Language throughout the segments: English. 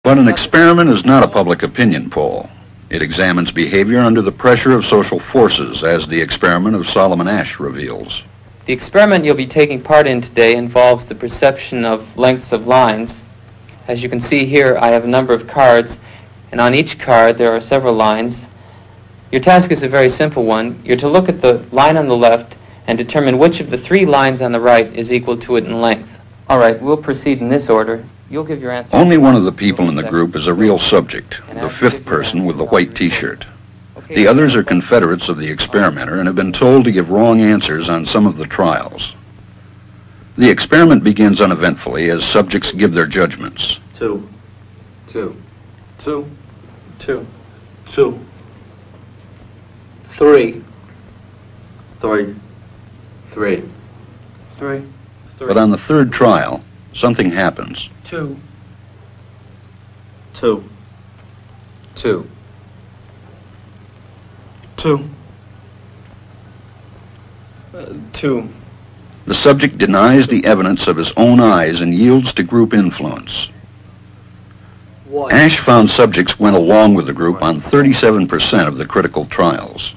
But an experiment is not a public opinion poll. It examines behavior under the pressure of social forces, as the experiment of Solomon Asch reveals. The experiment you'll be taking part in today involves the perception of lengths of lines. As you can see here, I have a number of cards, and on each card there are several lines. Your task is a very simple one. You're to look at the line on the left and determine which of the three lines on the right is equal to it in length. All right, we'll proceed in this order. You'll give your answer. Only one of the people in the group is a real subject, the fifth person with the white t-shirt. The others are confederates of the experimenter and have been told to give wrong answers on some of the trials. The experiment begins uneventfully as subjects give their judgments. 2. 2. 2. 2. 2. 3. 3. 3. 3. But on the third trial, something happens. 2. 2. 2. 2. 2. The subject denies the evidence of his own eyes and yields to group influence. 1. Asch found subjects went along with the group on 37% of the critical trials.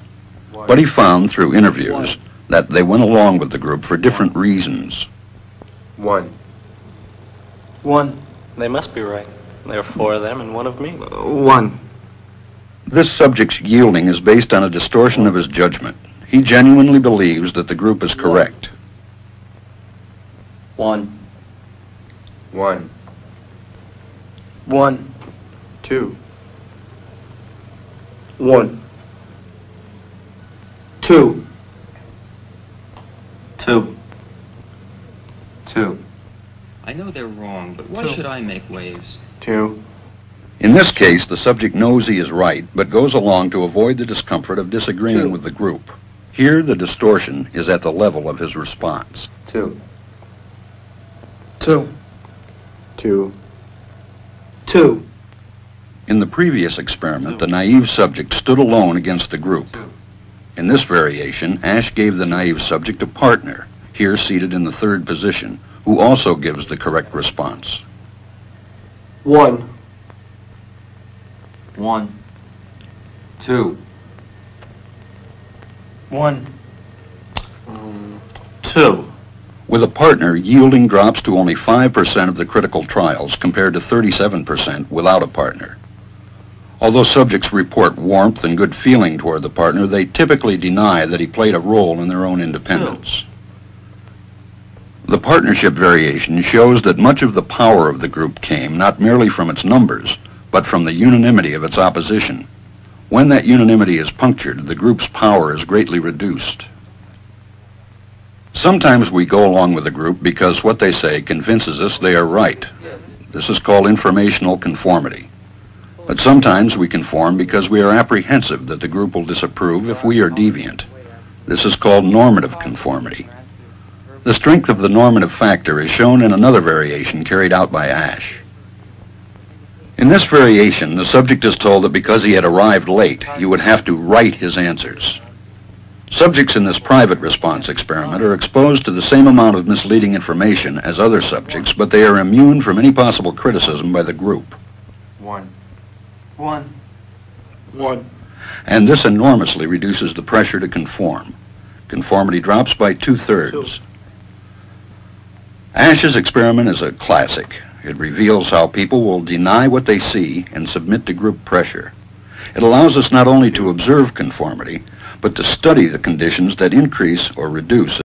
But he found through interviews that they went along with the group for different reasons. 1. 1. They must be right. There are 4 of them and 1 of me. 1. This subject's yielding is based on a distortion of his judgment. He genuinely believes that the group is correct. 1. 1. 1. 2. 1. 2. 2. 2. I know they're wrong, but why should I make waves? 2. In this case, the subject knows he is right, but goes along to avoid the discomfort of disagreeing 2. with the group. Here, the distortion is at the level of his response. 2. 2. 2. 2. In the previous experiment, the naive subject stood alone against the group. In this variation, Asch gave the naive subject a partner, here seated in the third position, who also gives the correct response. 1. 1. 2. 1. 2. With a partner, yielding drops to only 5% of the critical trials compared to 37% without a partner. Although subjects report warmth and good feeling toward the partner, they typically deny that he played a role in their own independence. The partnership variation shows that much of the power of the group came not merely from its numbers, but from the unanimity of its opposition. When that unanimity is punctured, the group's power is greatly reduced. Sometimes we go along with the group because what they say convinces us they are right. This is called informational conformity. But sometimes we conform because we are apprehensive that the group will disapprove if we are deviant. This is called normative conformity. The strength of the normative factor is shown in another variation carried out by Asch. In this variation, the subject is told that because he had arrived late, he would have to write his answers. Subjects in this private response experiment are exposed to the same amount of misleading information as other subjects, but they are immune from any possible criticism by the group. 1. 1. 1. And this enormously reduces the pressure to conform. Conformity drops by 2/3. Asch's experiment is a classic. It reveals how people will deny what they see and submit to group pressure. It allows us not only to observe conformity, but to study the conditions that increase or reduce